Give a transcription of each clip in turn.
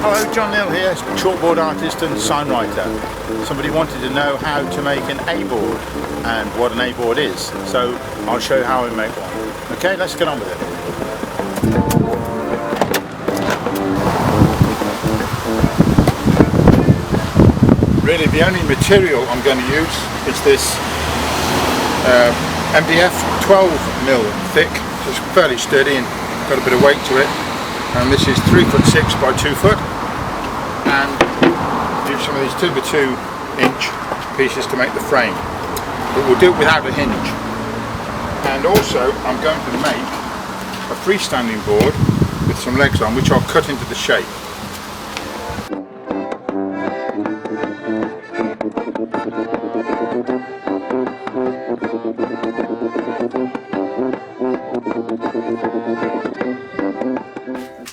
Hello, John Neal here, Chalkboard Artist and Songwriter. Somebody wanted to know how to make an A-board and what an A-board is, so I'll show you how I make one. Okay, let's get on with it. Really, the only material I'm going to use is this MDF 12mm thick, so it's fairly sturdy and got a bit of weight to it. And this is 3'6" by 2 foot, and use some of these 2x2 inch pieces to make the frame, but we'll do it without a hinge. And also I'm going to make a freestanding board with some legs on, which I'll cut into the shape.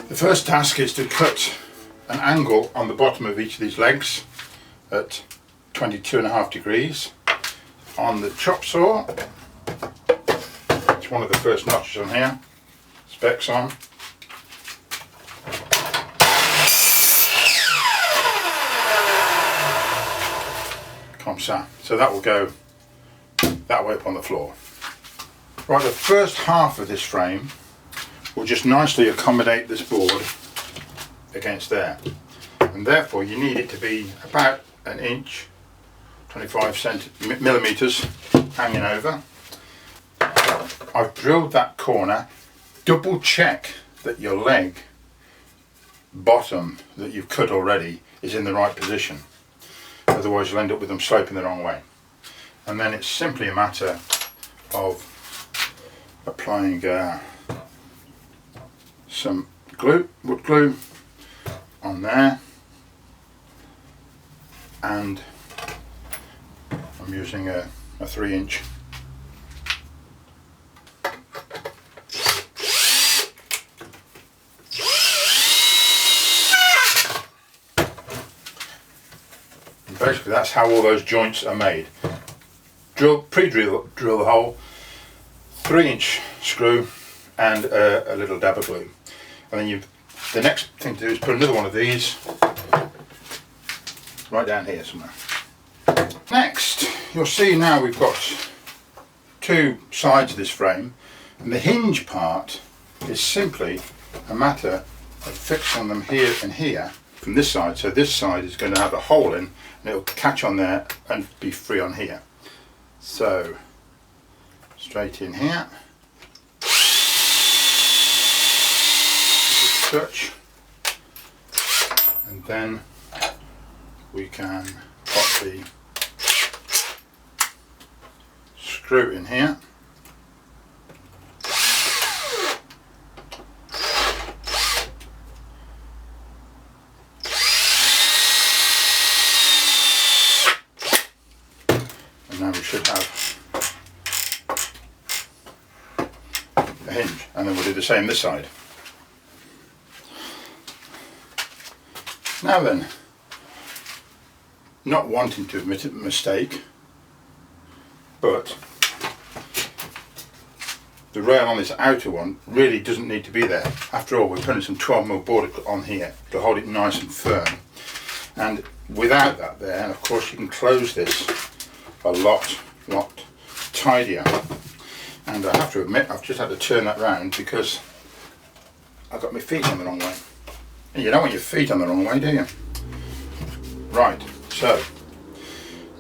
The first task is to cut an angle on the bottom of each of these legs at 22.5 degrees on the chop saw. It's one of the first notches on here, specs on. Comme ça. So that will go that way up on the floor. Right, the first half of this frame will just nicely accommodate this board against there, and therefore you need it to be about an inch, 25 millimeters hanging over. I've drilled that corner. Double check that your leg bottom that you've cut already is in the right position, otherwise you'll end up with them sloping the wrong way. And then it's simply a matter of applying some glue, wood glue on there, and I'm using a 3-inch. And basically that's how all those joints are made. Pre-drill the hole, 3-inch screw and a little dab of glue. And then the next thing to do is put another one of these right down here somewhere. Next, you'll see now we've got two sides of this frame, and the hinge part is simply a matter of fixing them here and here from this side. So this side is going to have a hole in, and it'll catch on there and be free on here. So straight in here. Touch, and then we can pop the screw in here. And now we should have a hinge, and then we'll do the same this side. Now then, not wanting to admit a mistake, but the rail on this outer one really doesn't need to be there. After all, we're putting some 12mm board on here to hold it nice and firm, and without that there, and of course you can close this a lot tidier. And I have to admit, I've just had to turn that round because I've got my feet on the wrong way. You don't want your feet on the wrong way, do you? Right, so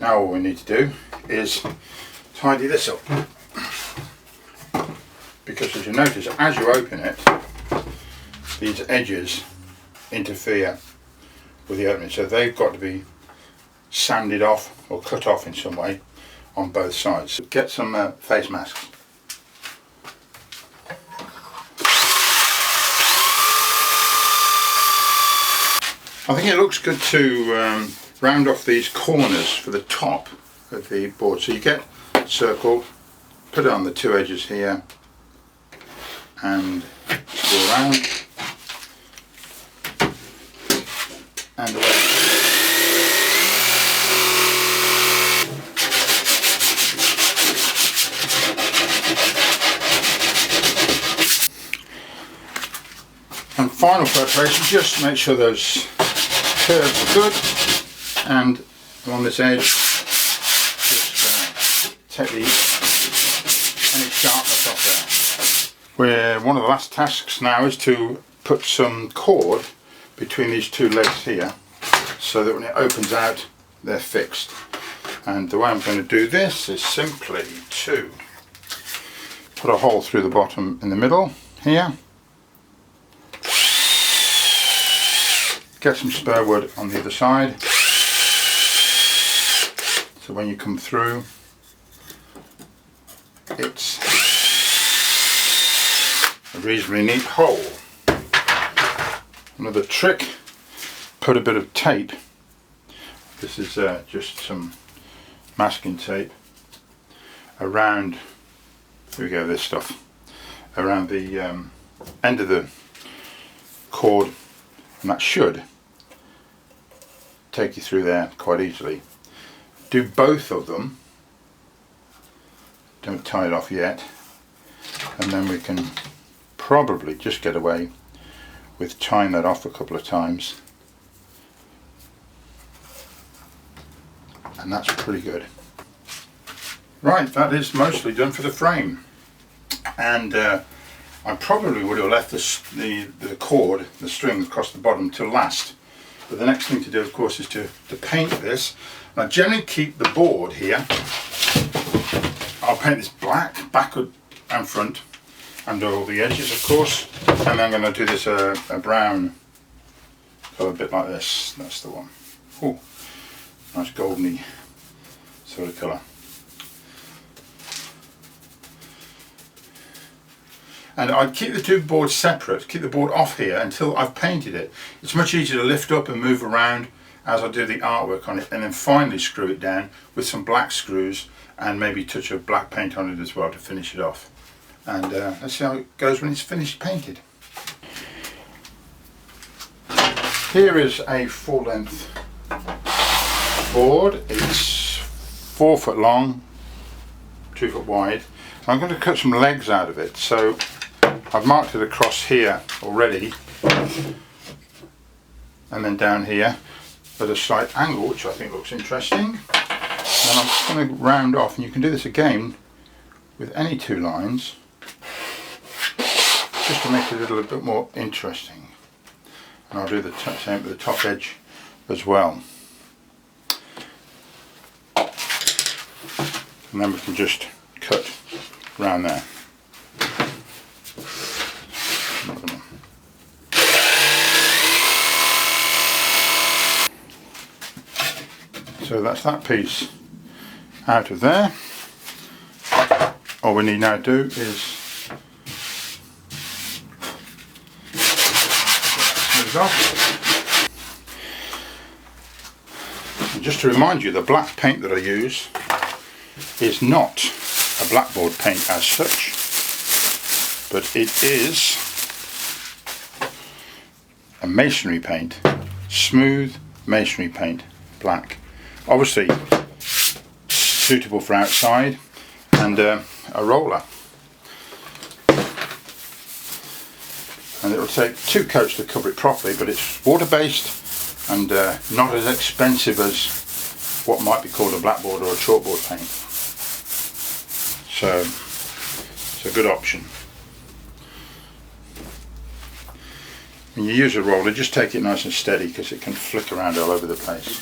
now all we need to do is tidy this up, because as you notice, as you open it, these edges interfere with the opening, so they've got to be sanded off or cut off in some way on both sides. Get some face masks. I think it looks good to round off these corners for the top of the board. So you get a circle, put it on the two edges here, and go around, and away. And final preparation, just make sure those curves are good, and along this edge, just take any sharpness off there. One of the last tasks now is to put some cord between these two legs here, so that when it opens out, they're fixed. And the way I'm going to do this is simply to put a hole through the bottom in the middle here, get some spare wood on the other side, so when you come through, it's a reasonably neat hole. Another trick, put a bit of tape. This is just some masking tape around, here we go, this stuff, around the end of the cord, and that should take you through there quite easily. Do both of them, don't tie it off yet, and then we can probably just get away with tying that off a couple of times, and that's pretty good. Right, that is mostly done for the frame, and I probably would have left the cord, the string across the bottom to last, but the next thing to do, of course, is to paint this. And I generally keep the board here. I'll paint this black, backward and front, and all the edges, of course, and I'm going to do this a brown colour, a bit like this. That's the one. Ooh, nice goldeny sort of colour. And I'd keep the two boards separate, keep the board off here until I've painted it. It's much easier to lift up and move around as I do the artwork on it, and then finally screw it down with some black screws and maybe a touch of black paint on it as well to finish it off. And let's see how it goes when it's finished painted. Here is a full-length board. It's 4 foot long, 2 foot wide. I'm going to cut some legs out of it, so I've marked it across here already, and then down here at a slight angle, which I think looks interesting. And I'm just going to round off, and you can do this again with any two lines, just to make it a little bit more interesting. And I'll do the same with the top edge as well. And then we can just cut around there. So that's that piece out of there. All we need now to do is smooth off. And just to remind you, the black paint that I use is not a blackboard paint as such, but it is a masonry paint, smooth masonry paint, black. Obviously suitable for outside, and a roller. And it will take 2 coats to cover it properly, but it's water based and not as expensive as what might be called a blackboard or a chalkboard paint. So it's a good option. When you use a roller, just take it nice and steady, because it can flick around all over the place.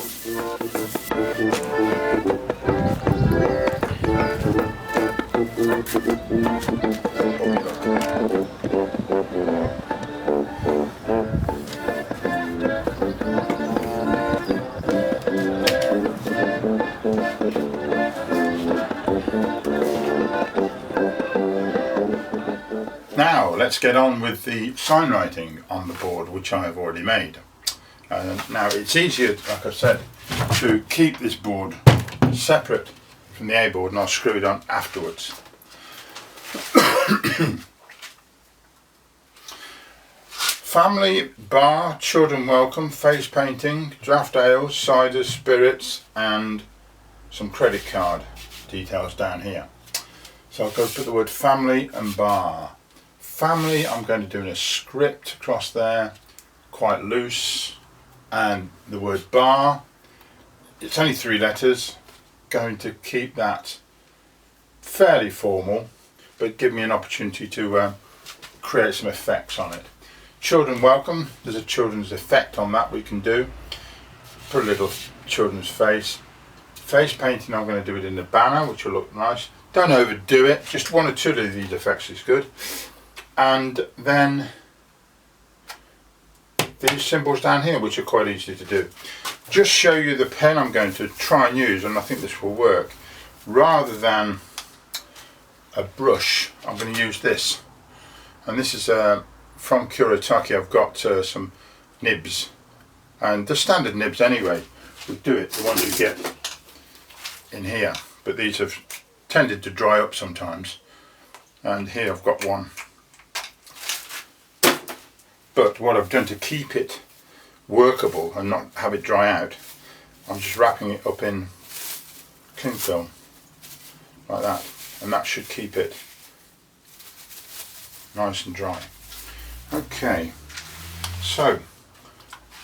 Now let's get on with the sign writing on the board, which I have already made. Now it's easier, like I said, to keep this board separate from the A board, and I'll screw it on afterwards. Family, bar, children welcome, face painting, draft ales, ciders, spirits, and some credit card details down here. So I'll go put the word family and bar. Family, I'm going to do in a script across there, quite loose, and the word bar. It's only 3 letters. Going to keep that fairly formal, but give me an opportunity to create some effects on it. Children welcome. There's a children's effect on that we can do. Put a little children's face. Face painting, I'm going to do it in the banner, which will look nice. Don't overdo it, just 1 or 2 of these effects is good. And then these symbols down here, which are quite easy to do. Just show you the pen I'm going to try and use, and I think this will work. Rather than a brush, I'm going to use this. And this is from Kuretake. I've got some nibs, and the standard nibs anyway would do it, the ones you get in here, but these have tended to dry up sometimes, and here I've got one. But what I've done to keep it workable and not have it dry out, I'm just wrapping it up in cling film like that, and that should keep it nice and dry. Okay, so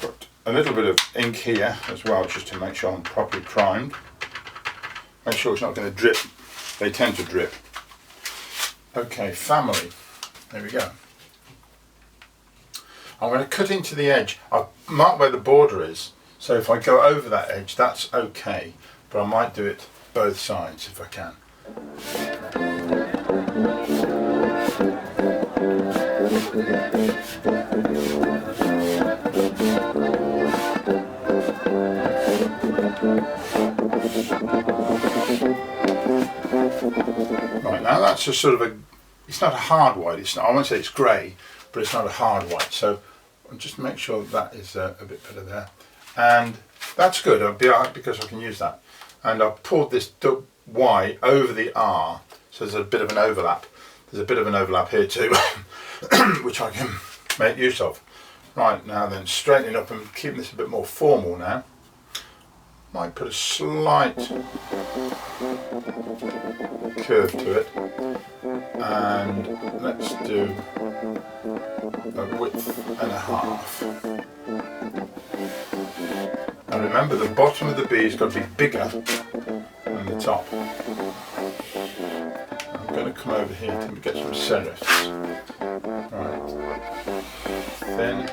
got a little bit of ink here as well, just to make sure I'm properly primed. Make sure it's not going to drip. They tend to drip. Okay, family. There we go. I'm going to cut into the edge. I've marked where the border is, so if I go over that edge, that's okay. But I might do it both sides if I can. Right, now that's a sort of a, it's not a hard white, it's not, I won't say it's grey, but it's not a hard white, so I'll just make sure that is a bit better there. And that's good, I'll be alright because I can use that. And I've pulled this Y over the R, so there's a bit of an overlap. There's a bit of an overlap here too, which I can make use of. Right, now then, straightening up and keeping this a bit more formal now. Might put a slight curve to it, and let's do a width and a half. Now remember, the bottom of the B has got to be bigger than the top. I'm going to come over here to get some serifs. Right, thin,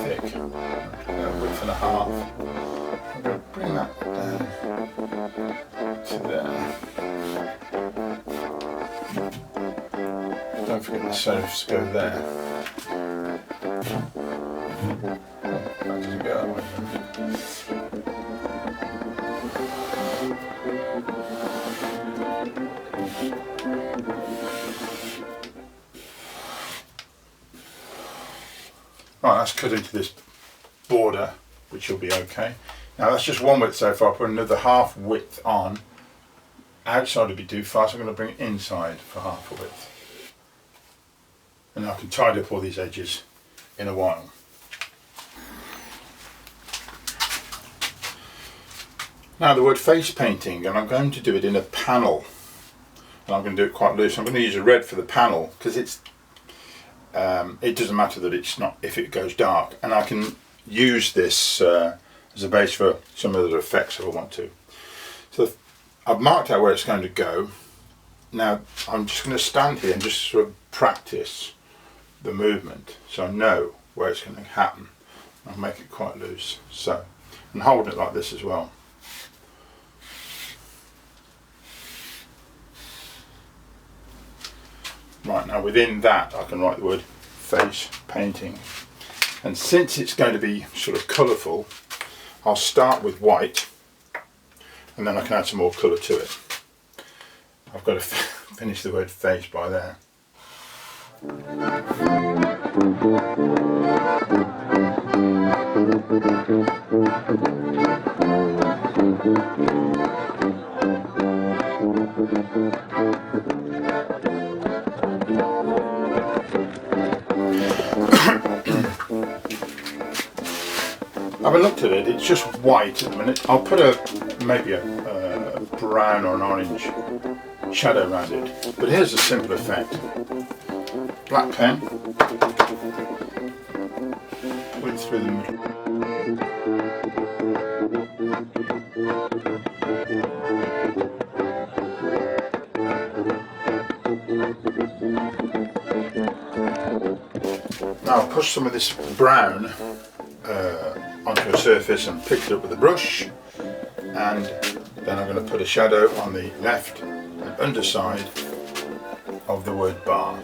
thick, width and a half. I'm going to bring that down to there. Don't forget the serifs go there. That doesn't go that way. Right, that's cut into this border, which will be okay. Now that's just one width so far. I'll put another half width on. Outside would be too far, so I'm going to bring it inside for half a width. And I can tidy up all these edges in a while. Now the word face painting, and I'm going to do it in a panel. And I'm going to do it quite loose. I'm going to use a red for the panel because it's it doesn't matter that it's not if it goes dark, and I can use this as a base for some other effects if I want to. So I've marked out where it's going to go. Now I'm just going to stand here and just sort of practice the movement so I know where it's going to happen. I'll make it quite loose, so, and hold it like this as well. Right, now within that I can write the word face painting, and since it's going to be sort of colourful, I'll start with white and then I can add some more colour to it. I've got to finish the word face by there. Having looked at it, it's just white at the minute. I'll put maybe a brown or an orange shadow around it. But here's a simple effect. Black pen, put it through the middle. Now I'll push some of this brown onto a surface and pick it up with a brush, and then I'm going to put a shadow on the left and underside of the word bar.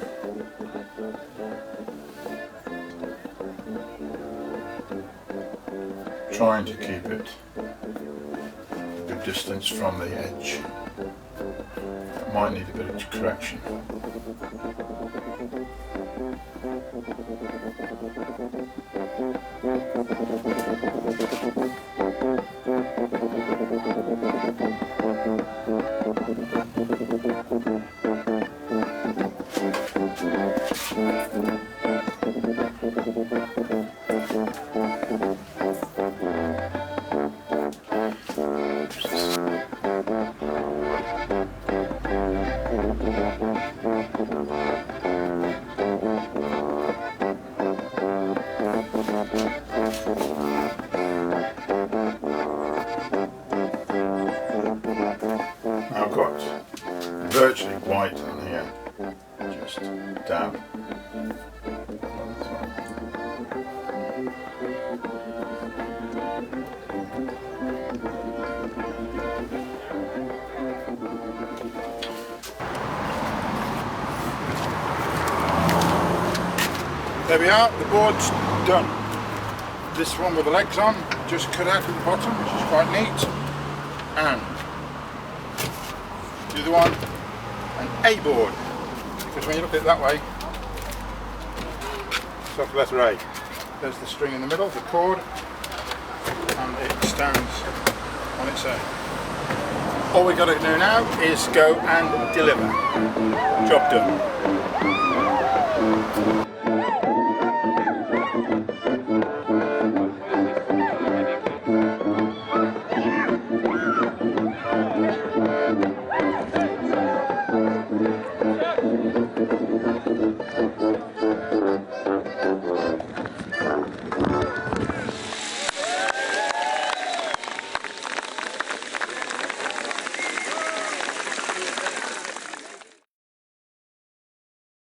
Trying to keep it a good distance from the edge. It might need a bit of correction. I've got virtually white on here, just dab. There we are, the board's done. This one with the legs on, just cut out at the bottom, which is quite neat. And the other one, an A board, because when you look at it that way, it's like the letter A. There's the string in the middle, the chord, and it stands on its own. All we've got to do now is go and deliver. Job done.